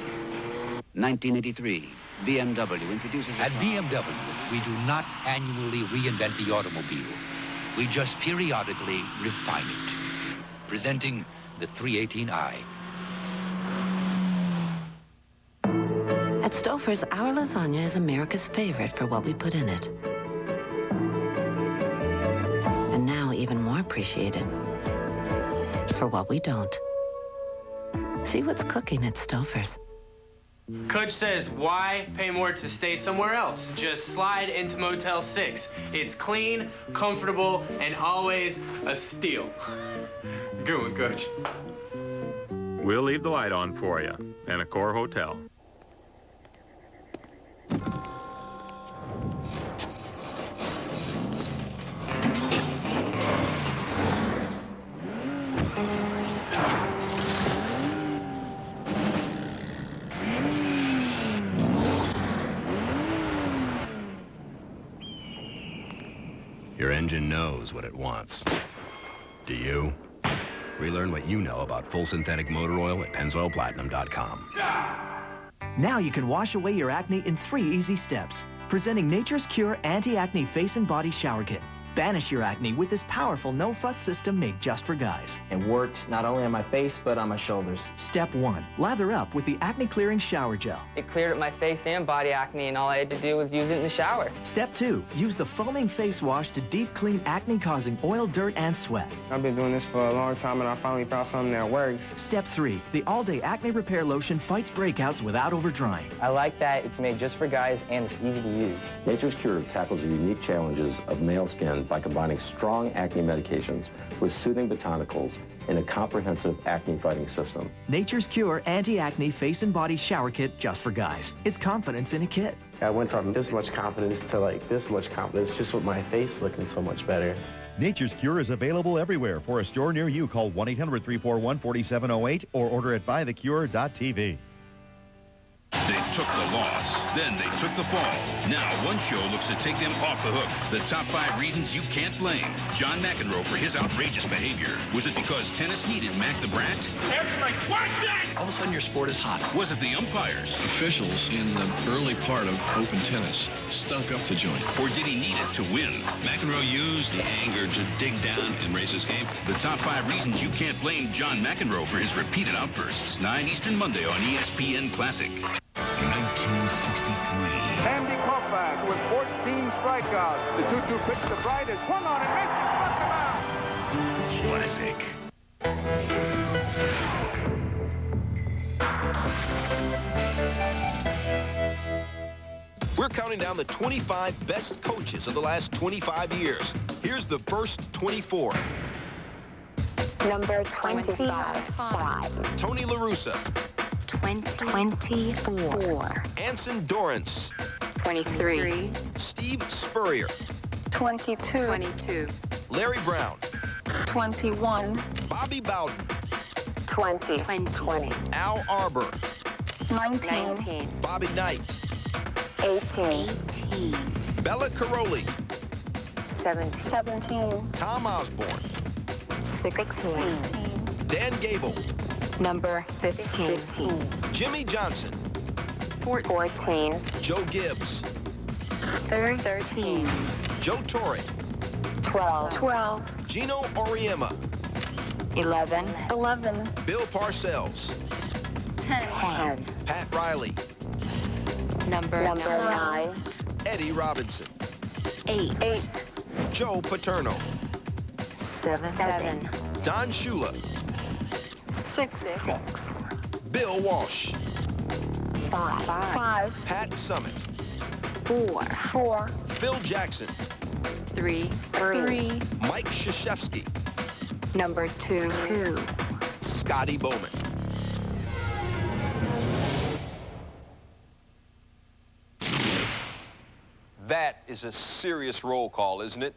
1983. BMW introduces a At BMW, we do not annually reinvent the automobile. We just periodically refine it. Presenting the 318i. At Stouffer's, our lasagna is America's favorite for what we put in it. And now even more appreciated for what we don't. See what's cooking at Stouffer's. Coach says, why pay more to stay somewhere else? Just slide into Motel 6. It's clean, comfortable, and always a steal. Good one, Coach. We'll leave the light on for you in Accor Hotel. Your engine knows what it wants. Do you? Relearn what you know about full synthetic motor oil at PennzoilPlatinum.com. Now you can wash away your acne in 3 easy steps. Presenting Nature's Cure Anti-Acne Face and Body Shower Kit. Banish your acne with this powerful no-fuss system made just for guys. It worked not only on my face, but on my shoulders. Step 1. Lather up with the Acne Clearing Shower Gel. It cleared up my face and body acne, and all I had to do was use it in the shower. Step 2. Use the foaming face wash to deep clean acne-causing oil, dirt, and sweat. I've been doing this for a long time, and I finally found something that works. Step 3. The all-day acne repair lotion fights breakouts without over-drying. I like that it's made just for guys, and it's easy to use. Nature's Cure tackles the unique challenges of male skin by combining strong acne medications with soothing botanicals in a comprehensive acne-fighting system. Nature's Cure Anti-Acne Face and Body Shower Kit just for guys. It's confidence in a kit. I went from this much confidence to like this much confidence just with my face looking so much better. Nature's Cure is available everywhere. For a store near you, call 1-800-341-4708 or order at buythecure.tv. They took the loss, then they took the fall. Now one show looks to take them off the hook. The top 5 reasons you can't blame John McEnroe for his outrageous behavior. Was it because tennis needed Mac the Brat? Excellent question! All of a sudden, your sport is hot. Was it the umpires? Officials in the early part of open tennis stunk up the joint. Or did he need it to win? McEnroe used the anger to dig down and raise his game. The top 5 reasons you can't blame John McEnroe for his repeated outbursts. 9 Eastern Monday on ESPN Classic. 1963. Andy Koufax with 14 strikeouts. The 2-2 pitch to Bright is swung on and makes it, struck him out. Classic. We're counting down the 25 best coaches of the last 25 years. Here's the first 24. Number 25. Tony Larussa. 24. Anson Dorrance. 23. Steve Spurrier. 22. Larry Brown. 21. Bobby Bowden. 20. Al Arbor. 19. Bobby Knight. 18. Bella Caroli. 17. Tom Osborne. 16. Dan Gable. Number 15. Jimmie Johnson. 14. Joe Gibbs. 13. Joe Torre. 12. Gino Auriemma. 11. Bill Parcells. 10. Pat Riley. Number 9. Eddie Robinson. 8. Joe Paterno. 7. Don Shula. 6. Bill Walsh. 5. Pat Summitt. 4. Phil Jackson. 3. Mike Krzyzewski. Number 2. Scotty Bowman. That is a serious roll call, isn't it?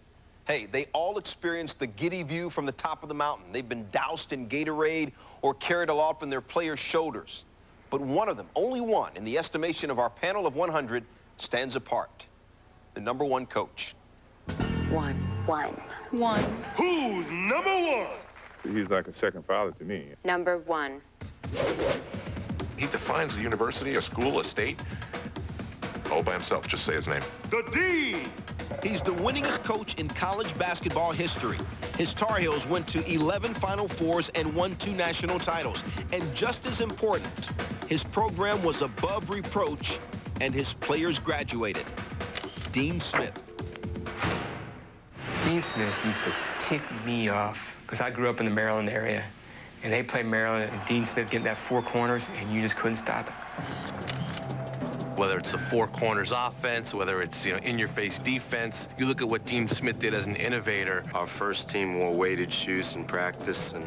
Hey, they all experienced the giddy view from the top of the mountain. They've been doused in Gatorade or carried aloft on their players' shoulders. But one of them, only one, in the estimation of our panel of 100, stands apart. The number 1 coach. 1. Who's number 1? He's like a second father to me. Number 1. He defines a university, a school, a state, all by himself. Just say his name. The Dean. He's the winningest coach in college basketball history. His Tar Heels went to 11 Final Fours and won 2 national titles. And just as important, his program was above reproach and his players graduated. Dean Smith. Dean Smith used to tick me off because I grew up in the Maryland area. And they played Maryland, and Dean Smith getting that 4 corners, and you just couldn't stop it. Whether it's a 4 corners offense, whether it's, in-your-face defense, you look at what Dean Smith did as an innovator. Our first team wore weighted shoes in practice, and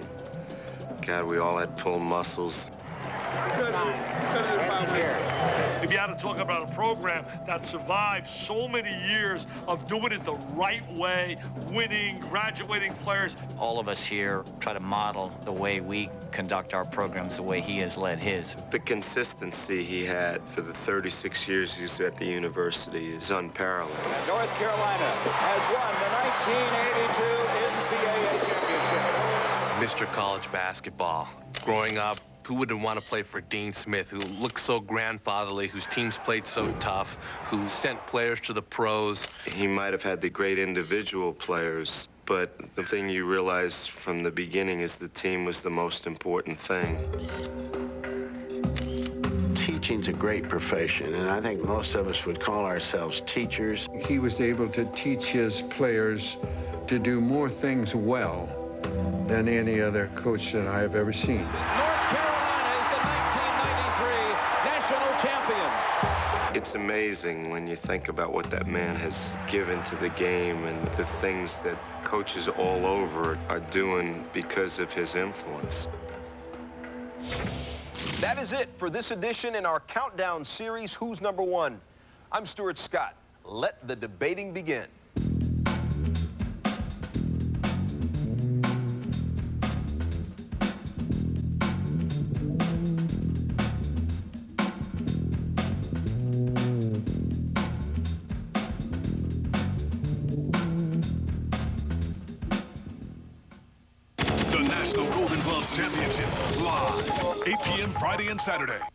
God, we all had pulled muscles. If you had to talk about a program that survived so many years of doing it the right way, winning, graduating players. All of us here try to model the way we conduct our programs the way he has led his. The consistency he had for the 36 years he's at the university is unparalleled. North Carolina has won the 1982 NCAA championship. Mr. College Basketball. Growing up, who wouldn't want to play for Dean Smith, who looked so grandfatherly, whose teams played so tough, who sent players to the pros? He might have had the great individual players, but the thing you realize from the beginning is the team was the most important thing. Teaching's a great profession, and I think most of us would call ourselves teachers. He was able to teach his players to do more things well than any other coach that I have ever seen. North Carolina is the 1993 national champion. It's amazing when you think about what that man has given to the game and the things that coaches all over are doing because of his influence. That is it for this edition in our countdown series, Who's Number 1? I'm Stuart Scott. Let the debating begin. Championships live, 8 p.m. Friday and Saturday.